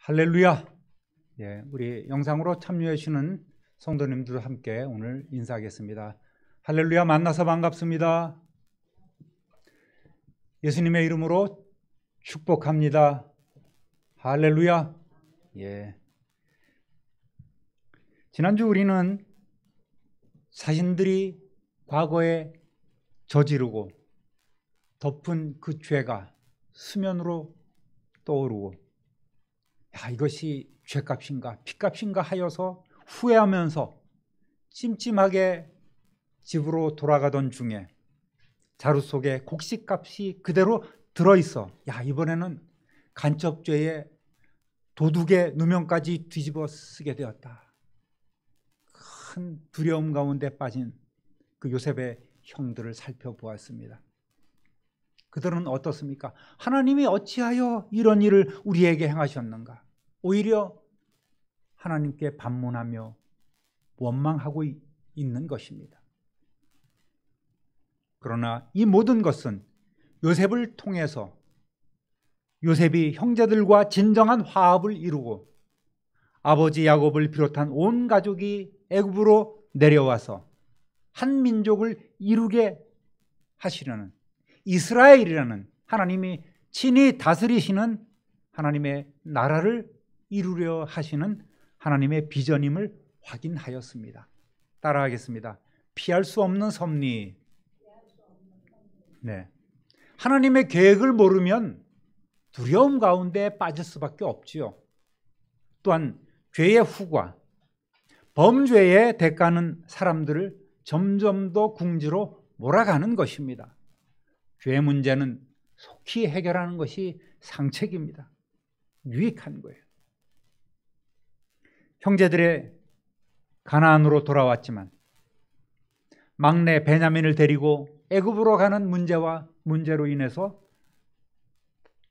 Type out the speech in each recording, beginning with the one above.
할렐루야. 우리 영상으로 참여해 주시는 성도님들과 함께 오늘 인사하겠습니다. 할렐루야, 만나서 반갑습니다. 예수님의 이름으로 축복합니다. 할렐루야. 지난주 우리는 자신들이 과거에 저지르고 덮은 그 죄가 수면으로 떠오르고, 이것이 죄값인가 피값인가 하여서 후회하면서 찜찜하게 집으로 돌아가던 중에 자루 속에 곡식값이 그대로 들어있어. 이번에는 간첩죄에 도둑의 누명까지 뒤집어 쓰게 되었다. 큰 두려움 가운데 빠진 그 요셉의 형들을 살펴보았습니다. 그들은 어떻습니까? 하나님이 어찌하여 이런 일을 우리에게 행하셨는가? 오히려 하나님께 반문하며 원망하고 있는 것입니다. 그러나 이 모든 것은 요셉을 통해서 요셉이 형제들과 진정한 화합을 이루고 아버지 야곱을 비롯한 온 가족이 애굽으로 내려와서 한 민족을 이루게 하시려는 이스라엘이라는 하나님이 친히 다스리시는 하나님의 나라를 이루려 하시는 하나님의 비전임을 확인하였습니다. 따라하겠습니다. 피할 수 없는 섭리. 하나님의 계획을 모르면 두려움 가운데 빠질 수밖에 없지요. 또한 죄의 후과 범죄의 대가는 사람들을 점점 더 궁지로 몰아가는 것입니다. 죄의 문제는 속히 해결하는 것이 상책입니다. 유익한 거예요. 형제들의 가나안으로 돌아왔지만 막내 베냐민을 데리고 애굽으로 가는 문제로 인해서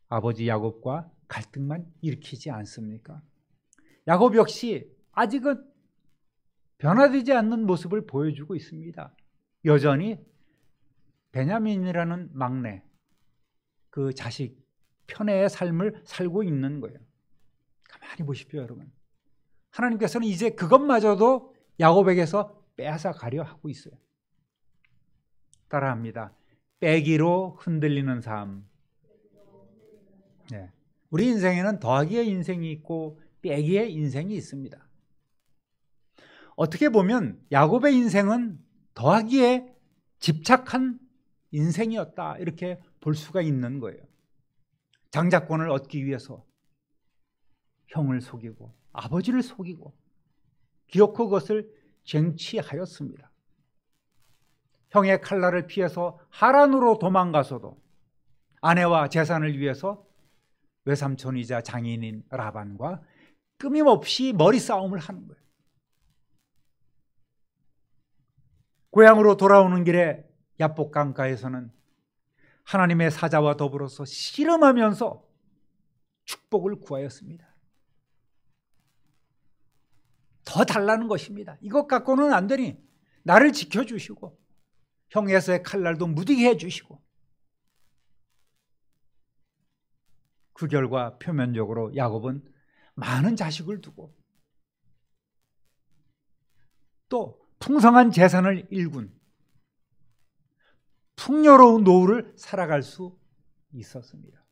아버지 야곱과 갈등만 일으키지 않습니까? 야곱 역시 아직은 변화되지 않는 모습을 보여주고 있습니다. 여전히 베냐민이라는 막내, 그 자식 편애의 삶을 살고 있는 거예요. 가만히 보십시오, 여러분. 하나님께서는 이제 그것마저도 야곱에게서 빼앗아 가려 하고 있어요. 따라합니다. 빼기로 흔들리는 삶. 우리 인생에는 더하기의 인생이 있고 빼기의 인생이 있습니다. 어떻게 보면 야곱의 인생은 더하기에 집착한 인생이었다, 이렇게 볼 수가 있는 거예요. 장자권을 얻기 위해서 형을 속이고 아버지를 속이고 기어코 그것을 쟁취하였습니다. 형의 칼날을 피해서 하란으로 도망가서도 아내와 재산을 위해서 외삼촌이자 장인인 라반과 끊임없이 머리 싸움을 하는 거예요. 고향으로 돌아오는 길에 야복 강가에서는 하나님의 사자와 더불어서 씨름하면서 축복을 구하였습니다. 더 달라는 것입니다. 이것 갖고는 안 되니 나를 지켜주시고 형 에서의 칼날도 무디게 해주시고. 그 결과 표면적으로 야곱은 많은 자식을 두고 또 풍성한 재산을 일군 풍요로운 노후를 살아갈 수 있었습니다.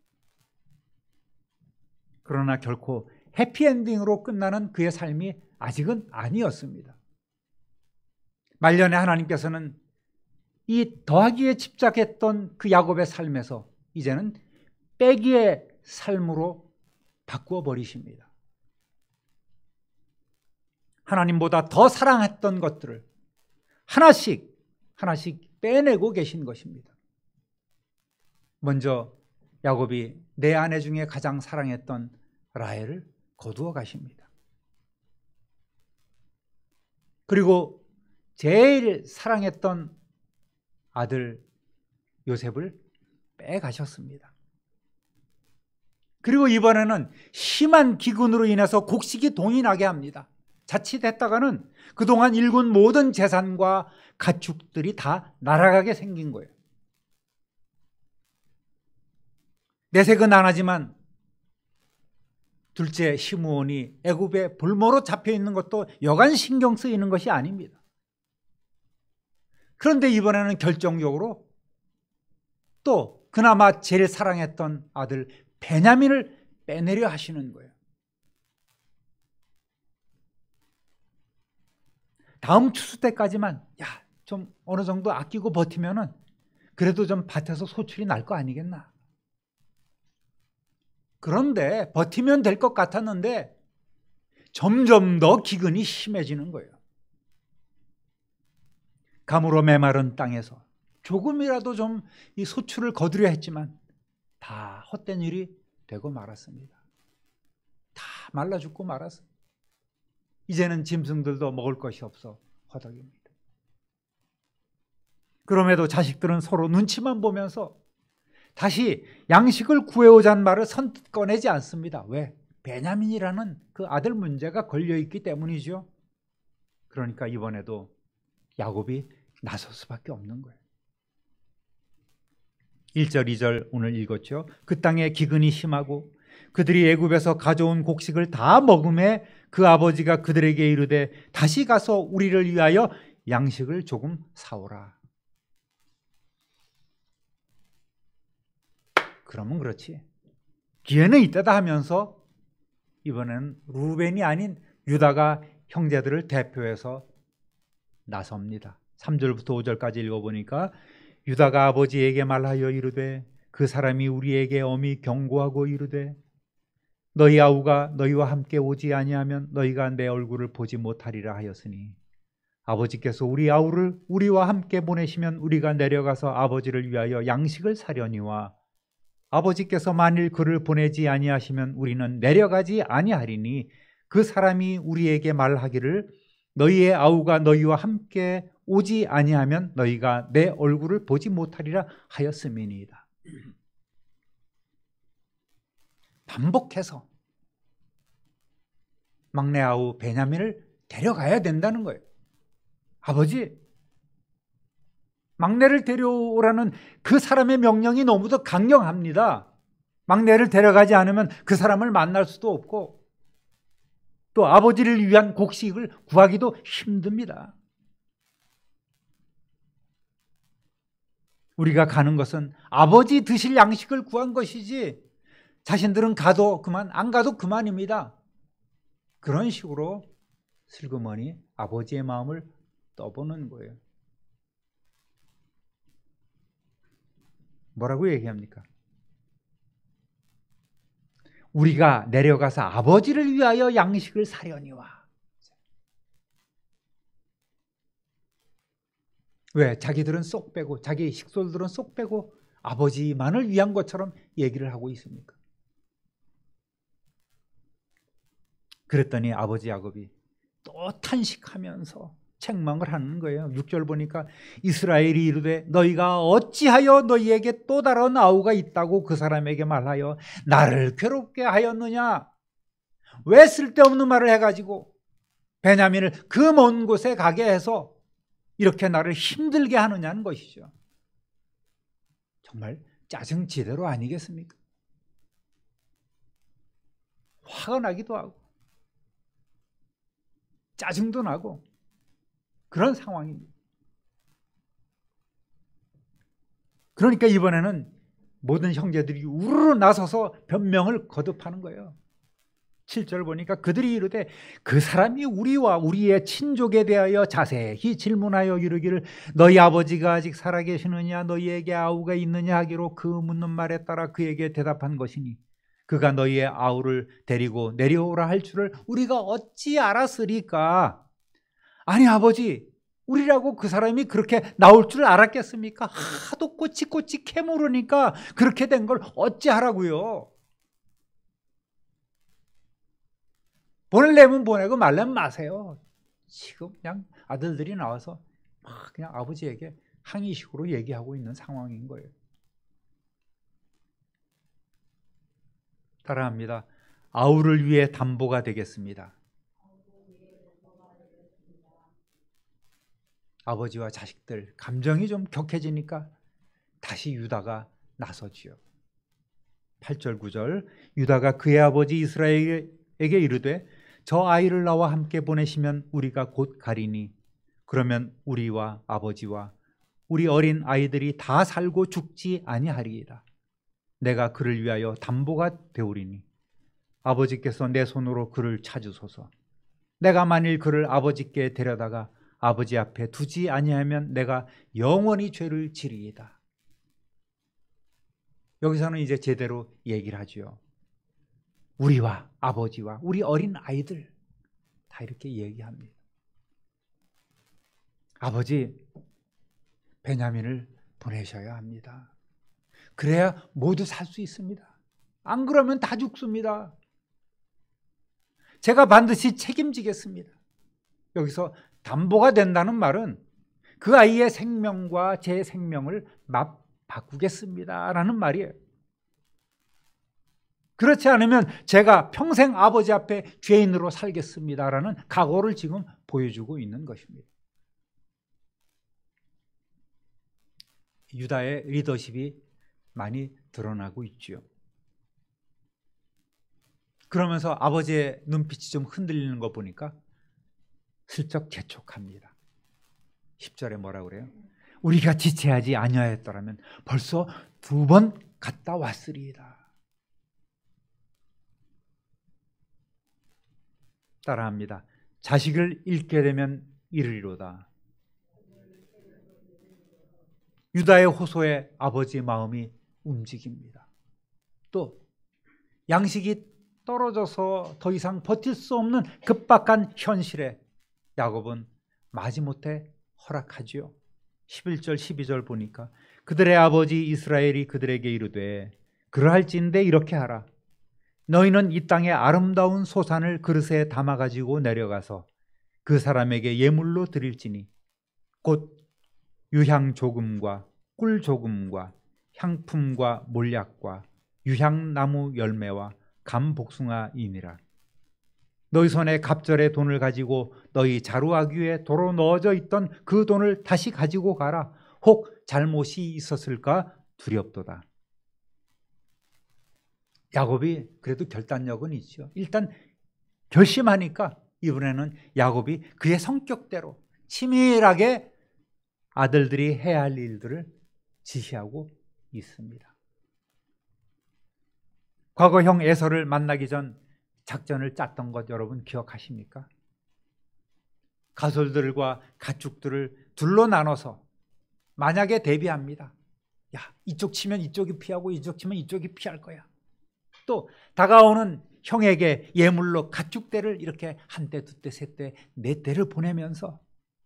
그러나 결코 해피엔딩으로 끝나는 그의 삶이 아직은 아니었습니다. 말년에 하나님께서는 이 더하기에 집착했던 그 야곱의 삶에서 이제는 빼기의 삶으로 바꾸어 버리십니다. 하나님보다 더 사랑했던 것들을 하나씩 빼내고 계신 것입니다. 먼저 야곱이 내 아내 중에 가장 사랑했던 라헬을 거두어 가십니다. 그리고 제일 사랑했던 아들 요셉을 빼가셨습니다. 그리고 이번에는 심한 기근으로 인해서 곡식이 동이 나게 합니다. 자칫했다가는 그동안 일군 모든 재산과 가축들이 다 날아가게 생긴 거예요. 내색은 안 하지만 둘째 시므온이 애굽에 불모로 잡혀 있는 것도 여간 신경 쓰이는 것이 아닙니다. 그런데 이번에는 결정적으로 또 그나마 제일 사랑했던 아들 베냐민을 빼내려 하시는 거예요. 다음 추수 때까지만 좀 어느 정도 아끼고 버티면은 그래도 좀 밭에서 소출이 날 거 아니겠나. 그런데 버티면 될 것 같았는데 점점 더 기근이 심해지는 거예요. 가물어 메마른 땅에서 조금이라도 좀 이 소출을 거두려 했지만 다 헛된 일이 되고 말았습니다. 다 말라 죽고 말았어요. 이제는 짐승들도 먹을 것이 없어 허덕입니다. 그럼에도 자식들은 서로 눈치만 보면서 다시 양식을 구해오자는 말을 선뜻 꺼내지 않습니다. 왜? 베냐민이라는 그 아들 문제가 걸려있기 때문이죠. 그러니까 이번에도 야곱이 나설 수밖에 없는 거예요. 1절 2절 오늘 읽었죠. 그 땅에 기근이 심하고 그들이 애굽에서 가져온 곡식을 다 먹음에 그 아버지가 그들에게 이르되 다시 가서 우리를 위하여 양식을 조금 사오라. 그러면 그렇지. 기회는 이때다 하면서 이번엔 루벤이 아닌 유다가 형제들을 대표해서 나섭니다. 3절부터 5절까지 읽어보니까 유다가 아버지에게 말하여 이르되 그 사람이 우리에게 엄히 경고하고 이르되 너희 아우가 너희와 함께 오지 아니하면 너희가 내 얼굴을 보지 못하리라 하였으니 아버지께서 우리 아우를 우리와 함께 보내시면 우리가 내려가서 아버지를 위하여 양식을 사려니와 아버지께서 만일 그를 보내지 아니하시면 우리는 내려가지 아니하리니 그 사람이 우리에게 말하기를 너희의 아우가 너희와 함께 오지 아니하면 너희가 내 얼굴을 보지 못하리라 하였음이니이다. 반복해서 막내 아우 베냐민을 데려가야 된다는 거예요. 아버지, 막내를 데려오라는 그 사람의 명령이 너무도 강경합니다. 막내를 데려가지 않으면 그 사람을 만날 수도 없고 또 아버지를 위한 곡식을 구하기도 힘듭니다. 우리가 가는 것은 아버지 드실 양식을 구한 것이지 자신들은 가도 그만, 안 가도 그만입니다. 그런 식으로 슬그머니 아버지의 마음을 떠보는 거예요. 뭐라고 얘기합니까? 우리가 내려가서 아버지를 위하여 양식을 사려니와. 왜? 자기들은 쏙 빼고 자기 식솔들은 쏙 빼고 아버지만을 위한 것처럼 얘기를 하고 있습니까? 그랬더니 아버지 야곱이 또 탄식하면서 책망을 하는 거예요. 6절 보니까 이스라엘이 이르되 너희가 어찌하여 너희에게 또 다른 아우가 있다고 그 사람에게 말하여 나를 괴롭게 하였느냐? 왜 쓸데없는 말을 해가지고 베냐민을 그 먼 곳에 가게 해서 이렇게 나를 힘들게 하느냐는 것이죠. 정말 짜증지대로 아니겠습니까? 화가 나기도 하고 짜증도 나고 그런 상황입니다. 그러니까 이번에는 모든 형제들이 우르르 나서서 변명을 거듭하는 거예요. 7절 보니까 그들이 이르되 그 사람이 우리와 우리의 친족에 대하여 자세히 질문하여 이르기를 너희 아버지가 아직 살아계시느냐 너희에게 아우가 있느냐 하기로 그 묻는 말에 따라 그에게 대답한 것이니 그가 너희의 아우를 데리고 내려오라 할 줄을 우리가 어찌 알았으리까? 아니 아버지, 우리라고 그 사람이 그렇게 나올 줄 알았겠습니까? 하도 꼬치꼬치 캐물으니까 그렇게 된 걸 어찌하라고요? 보내려면 보내고 말려면 마세요. 지금 그냥 아들들이 나와서 막 그냥 아버지에게 항의식으로 얘기하고 있는 상황인 거예요. 따라합니다. 아우를 위해 담보가 되겠습니다. 아버지와 자식들 감정이 좀 격해지니까 다시 유다가 나서지요. 8절 9절 유다가 그의 아버지 이스라엘에게 이르되 저 아이를 나와 함께 보내시면 우리가 곧 가리니 그러면 우리와 아버지와 우리 어린 아이들이 다 살고 죽지 아니하리이다. 내가 그를 위하여 담보가 되오리니 아버지께서 내 손으로 그를 찾으소서. 내가 만일 그를 아버지께 데려다가 아버지 앞에 두지 아니하면 내가 영원히 죄를 지리이다. 여기서는 이제 제대로 얘기를 하죠. 우리와 아버지와 우리 어린 아이들 다 이렇게 얘기합니다. 아버지, 베냐민을 보내셔야 합니다. 그래야 모두 살 수 있습니다. 안 그러면 다 죽습니다. 제가 반드시 책임지겠습니다. 여기서 담보가 된다는 말은 그 아이의 생명과 제 생명을 바꾸겠습니다 라는 말이에요. 그렇지 않으면 제가 평생 아버지 앞에 죄인으로 살겠습니다 라는 각오를 지금 보여주고 있는 것입니다. 유다의 리더십이 많이 드러나고 있죠. 그러면서 아버지의 눈빛이 좀 흔들리는 거 보니까 슬쩍 재촉합니다. 10절에 뭐라 그래요? 우리가 지체하지 아니하였더라면 벌써 2번 갔다 왔으리이다. 따라합니다. 자식을 잃게 되면 이르리로다. 유다의 호소에 아버지의 마음이 움직입니다. 또 양식이 떨어져서 더 이상 버틸 수 없는 급박한 현실에 야곱은 마지못해 허락하지요. 11절 12절 보니까 그들의 아버지 이스라엘이 그들에게 이르되 그러할진대 이렇게 하라. 너희는 이 땅의 아름다운 소산을 그릇에 담아가지고 내려가서 그 사람에게 예물로 드릴지니 곧 유향 조금과 꿀 조금과 향품과 몰약과 유향나무 열매와 감복숭아이니라. 너희 손에 갑절의 돈을 가지고 너희 자루아귀에 도로 넣어져 있던 그 돈을 다시 가지고 가라. 혹 잘못이 있었을까 두렵도다. 야곱이 그래도 결단력은 있죠. 일단 결심하니까 이번에는 야곱이 그의 성격대로 치밀하게 아들들이 해야 할 일들을 지시하고 있습니다. 과거 형 에서를 만나기 전 작전을 짰던 것 여러분 기억하십니까? 가솔들과 가축들을 둘로 나눠서 만약에 대비합니다. 야, 이쪽 치면 이쪽이 피하고 이쪽 치면 이쪽이 피할 거야. 또 다가오는 형에게 예물로 가축대를 이렇게 한 대, 두 대, 세 대, 네 대를 보내면서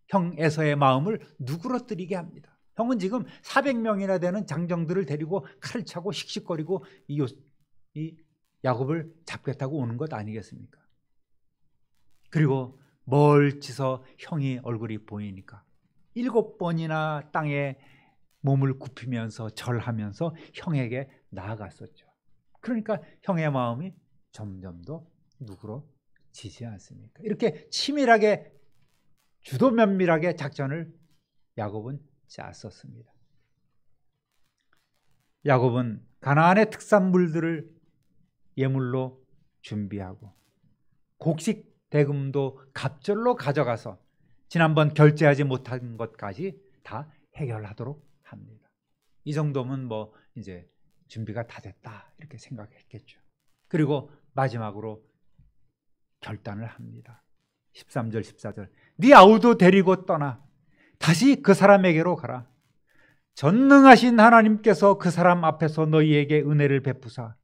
형 에서의 마음을 누그러뜨리게 합니다. 형은 지금 400명이나 되는 장정들을 데리고 칼을 차고 씩씩거리고 이 야곱을 잡겠다고 오는 것 아니겠습니까? 그리고 멀지서 형이 얼굴이 보이니까 7번이나 땅에 몸을 굽히면서 절하면서 형에게 나아갔었죠. 그러니까 형의 마음이 점점 더 누그러지지 않습니까? 이렇게 치밀하게 주도 면밀하게 작전을 야곱은 짰었습니다. 야곱은 가나안의 특산물들을 예물로 준비하고 곡식 대금도 갑절로 가져가서 지난번 결제하지 못한 것까지 다 해결하도록 합니다. 이 정도면 뭐 이제 준비가 다 됐다 이렇게 생각했겠죠. 그리고 마지막으로 결단을 합니다. 13절 14절 네 아우도 데리고 떠나 다시 그 사람에게로 가라. 전능하신 하나님께서 그 사람 앞에서 너희에게 은혜를 베푸사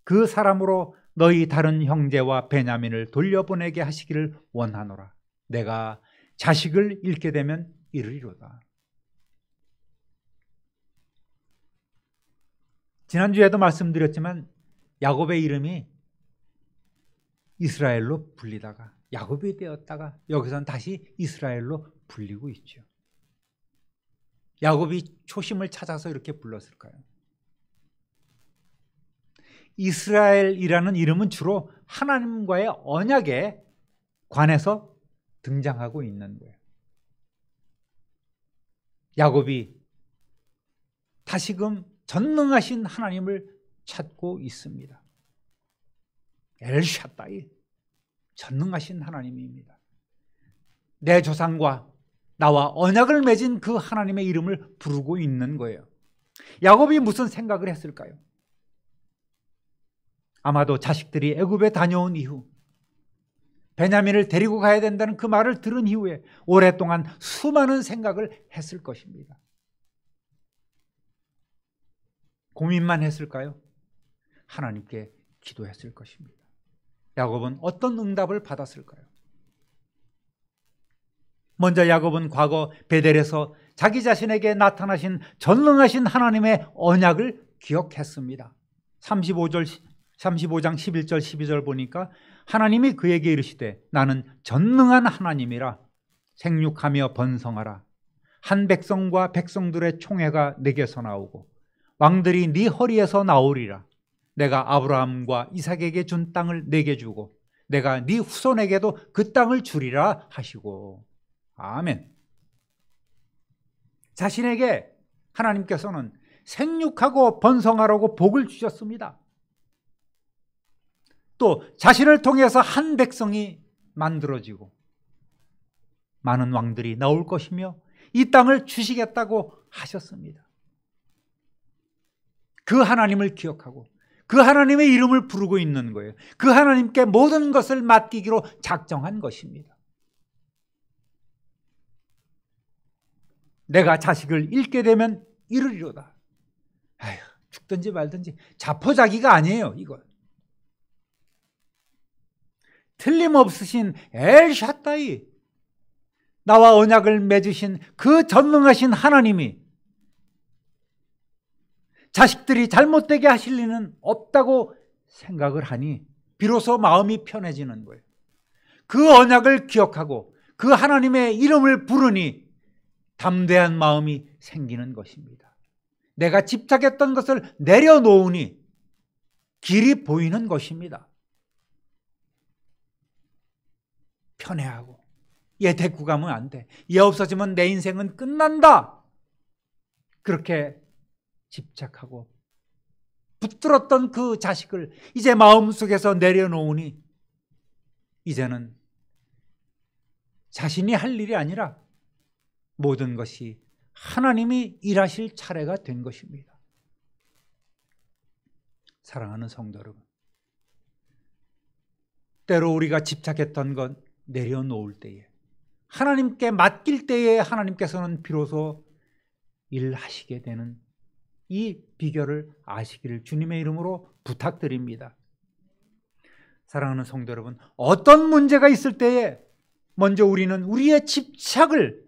그 사람으로 너희 다른 형제와 베냐민을 돌려보내게 하시기를 원하노라. 내가 자식을 잃게 되면 이르리로다. 지난주에도 말씀드렸지만 야곱의 이름이 이스라엘로 불리다가 야곱이 되었다가 여기서는 다시 이스라엘로 불리고 있죠. 야곱이 초심을 찾아서 이렇게 불렀을까요? 이스라엘이라는 이름은 주로 하나님과의 언약에 관해서 등장하고 있는 거예요. 야곱이 다시금 전능하신 하나님을 찾고 있습니다. 엘샤다이, 전능하신 하나님입니다. 내 조상과 나와 언약을 맺은 그 하나님의 이름을 부르고 있는 거예요. 야곱이 무슨 생각을 했을까요? 아마도 자식들이 애굽에 다녀온 이후, 베냐민을 데리고 가야 된다는 그 말을 들은 이후에 오랫동안 수많은 생각을 했을 것입니다. 고민만 했을까요? 하나님께 기도했을 것입니다. 야곱은 어떤 응답을 받았을까요? 먼저 야곱은 과거 베델에서 자기 자신에게 나타나신 전능하신 하나님의 언약을 기억했습니다. 35장 11절 12절 보니까 하나님이 그에게 이르시되 나는 전능한 하나님이라 생육하며 번성하라. 한 백성과 백성들의 총회가 내게서 나오고 왕들이 네 허리에서 나오리라. 내가 아브라함과 이삭에게 준 땅을 내게 주고 내가 네 후손에게도 그 땅을 주리라 하시고. 아멘. 자신에게 하나님께서는 생육하고 번성하라고 복을 주셨습니다. 또 자신을 통해서 한 백성이 만들어지고 많은 왕들이 나올 것이며 이 땅을 주시겠다고 하셨습니다. 그 하나님을 기억하고 그 하나님의 이름을 부르고 있는 거예요. 그 하나님께 모든 것을 맡기기로 작정한 것입니다. 내가 자식을 잃게 되면 이르리로다. 아휴, 죽든지 말든지 자포자기가 아니에요. 이건 틀림없으신 엘샤다이, 나와 언약을 맺으신 그 전능하신 하나님이 자식들이 잘못되게 하실 리는 없다고 생각을 하니 비로소 마음이 편해지는 거예요. 그 언약을 기억하고 그 하나님의 이름을 부르니 담대한 마음이 생기는 것입니다. 내가 집착했던 것을 내려놓으니 길이 보이는 것입니다. 편해하고 얘 데리고 가면 안 돼. 얘 없어지면 내 인생은 끝난다. 그렇게 집착하고 붙들었던 그 자식을 이제 마음속에서 내려놓으니 이제는 자신이 할 일이 아니라 모든 것이 하나님이 일하실 차례가 된 것입니다. 사랑하는 성도 여러분, 때로 우리가 집착했던 것 내려놓을 때에, 하나님께 맡길 때에 하나님께서는 비로소 일하시게 되는 이 비결을 아시기를 주님의 이름으로 부탁드립니다. 사랑하는 성도 여러분, 어떤 문제가 있을 때에 먼저 우리는 우리의 집착을,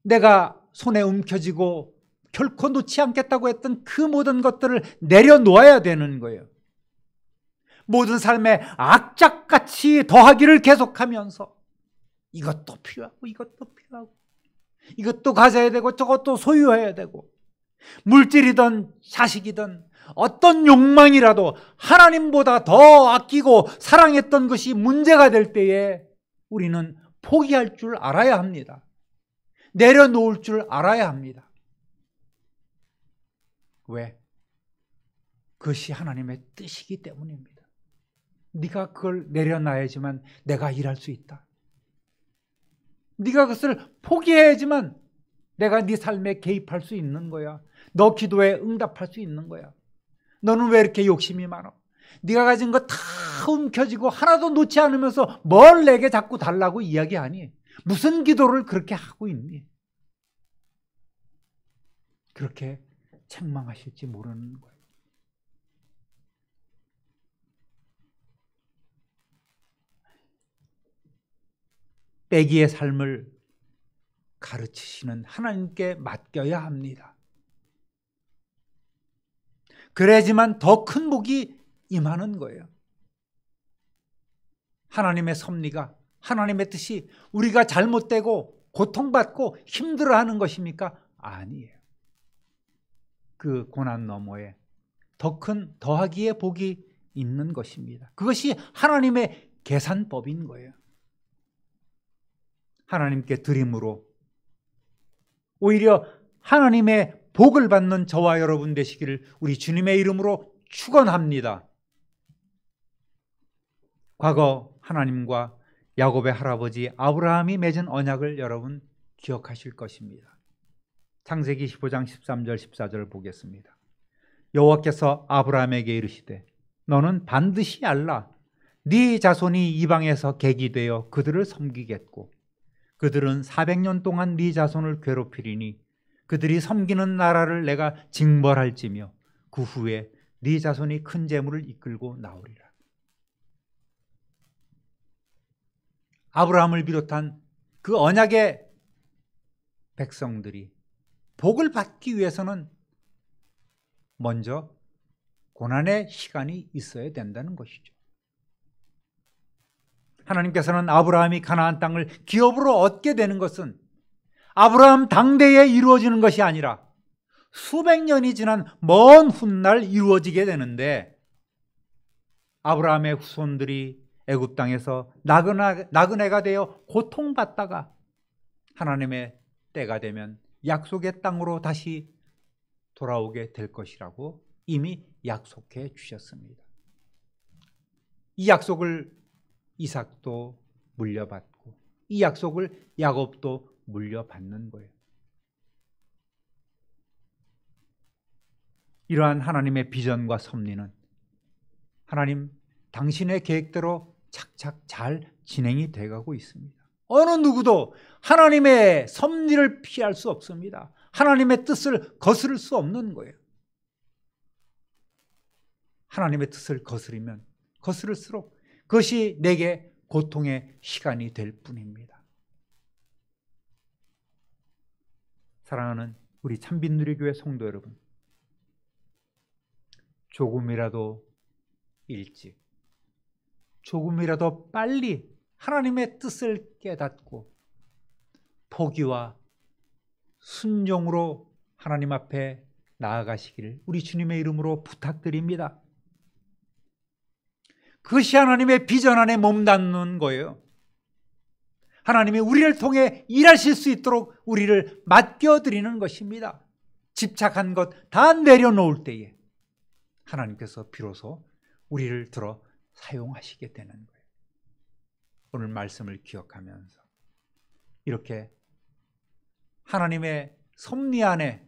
내가 손에 움켜쥐고 결코 놓지 않겠다고 했던 그 모든 것들을 내려놓아야 되는 거예요. 모든 삶에 악착같이 더하기를 계속하면서 이것도 필요하고 이것도 필요하고 이것도 가져야 되고 저것도 소유해야 되고, 물질이든 자식이든 어떤 욕망이라도 하나님보다 더 아끼고 사랑했던 것이 문제가 될 때에 우리는 포기할 줄 알아야 합니다. 내려놓을 줄 알아야 합니다. 왜? 그것이 하나님의 뜻이기 때문입니다. 네가 그걸 내려놔야지만 내가 일할 수 있다. 네가 그것을 포기해야지만 내가 네 삶에 개입할 수 있는 거야. 너 기도에 응답할 수 있는 거야. 너는 왜 이렇게 욕심이 많아? 네가 가진 거 다 움켜쥐고 하나도 놓지 않으면서 뭘 내게 자꾸 달라고 이야기하니? 무슨 기도를 그렇게 하고 있니? 그렇게 책망하실지 모르는 거예요. 빼기의 삶을 가르치시는 하나님께 맡겨야 합니다. 그래야지만 더 큰 복이 임하는 거예요. 하나님의 섭리가, 하나님의 뜻이 우리가 잘못되고 고통받고 힘들어하는 것입니까? 아니에요. 그 고난 너머에 더 큰 더하기의 복이 있는 것입니다. 그것이 하나님의 계산법인 거예요. 하나님께 드림으로 오히려 하나님의 복을 받는 저와 여러분 되시기를 우리 주님의 이름으로 축원합니다. 과거 하나님과 야곱의 할아버지 아브라함이 맺은 언약을 여러분 기억하실 것입니다. 창세기 15장 13절 14절을 보겠습니다. 여호와께서 아브라함에게 이르시되 너는 반드시 알라. 네 자손이 이방에서 객이 되어 그들을 섬기겠고 그들은 400년 동안 네 자손을 괴롭히리니 그들이 섬기는 나라를 내가 징벌할지며 그 후에 네 자손이 큰 재물을 이끌고 나오리라. 아브라함을 비롯한 그 언약의 백성들이 복을 받기 위해서는 먼저 고난의 시간이 있어야 된다는 것이죠. 하나님께서는 아브라함이 가나안 땅을 기업으로 얻게 되는 것은 아브라함 당대에 이루어지는 것이 아니라 수백 년이 지난 먼 훗날 이루어지게 되는데, 아브라함의 후손들이 애굽 땅에서 나그네가 되어 고통받다가 하나님의 때가 되면 약속의 땅으로 다시 돌아오게 될 것이라고 이미 약속해 주셨습니다. 이 약속을 이삭도 물려받고 이 약속을 야곱도 물려받는 거예요. 이러한 하나님의 비전과 섭리는 하나님 당신의 계획대로 착착 잘 진행이 돼가고 있습니다. 어느 누구도 하나님의 섭리를 피할 수 없습니다. 하나님의 뜻을 거스를 수 없는 거예요. 하나님의 뜻을 거스르면 거스를수록 그것이 내게 고통의 시간이 될 뿐입니다. 사랑하는 우리 참빛누리교회 성도 여러분, 조금이라도 일찍, 조금이라도 빨리 하나님의 뜻을 깨닫고 포기와 순종으로 하나님 앞에 나아가시기를 우리 주님의 이름으로 부탁드립니다. 그것이 하나님의 비전 안에 몸담는 거예요. 하나님이 우리를 통해 일하실 수 있도록 우리를 맡겨드리는 것입니다. 집착한 것 다 내려놓을 때에 하나님께서 비로소 우리를 들어 사용하시게 되는 거예요. 오늘 말씀을 기억하면서 이렇게 하나님의 섭리 안에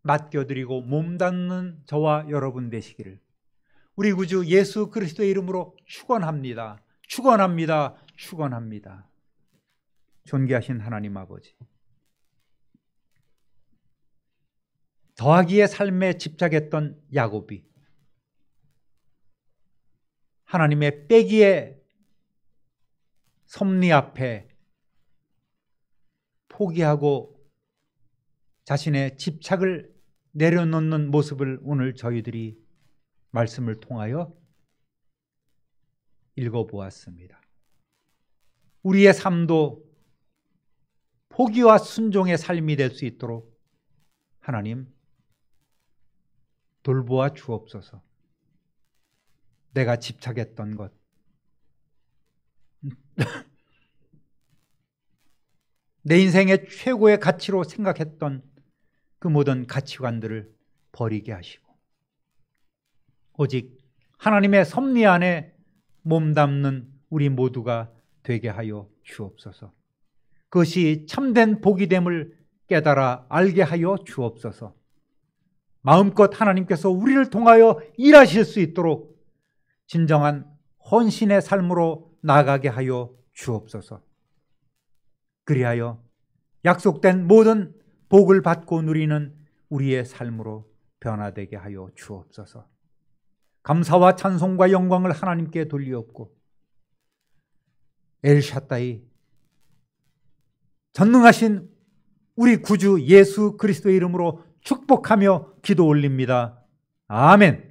맡겨드리고 몸담는 저와 여러분 되시기를 우리 구주 예수 그리스도의 이름으로 축원합니다. 축원합니다. 축원합니다. 존귀하신 하나님 아버지, 더하기의 삶에 집착했던 야곱이 하나님의 빼기의 섭리 앞에 포기하고 자신의 집착을 내려놓는 모습을 오늘 저희들이 말씀을 통하여 읽어보았습니다. 우리의 삶도 포기와 순종의 삶이 될 수 있도록 하나님 돌보아 주옵소서. 내가 집착했던 것, 내 인생의 최고의 가치로 생각했던 그 모든 가치관들을 버리게 하시고 오직 하나님의 섭리 안에 몸담는 우리 모두가 되게 하여 주옵소서. 그것이 참된 복이 됨을 깨달아 알게 하여 주옵소서. 마음껏 하나님께서 우리를 통하여 일하실 수 있도록 진정한 헌신의 삶으로 나아가게 하여 주옵소서. 그리하여 약속된 모든 복을 받고 누리는 우리의 삶으로 변화되게 하여 주옵소서. 감사와 찬송과 영광을 하나님께 돌리옵고 엘샤다이 전능하신 우리 구주 예수 그리스도의 이름으로 축복하며 기도 올립니다. 아멘.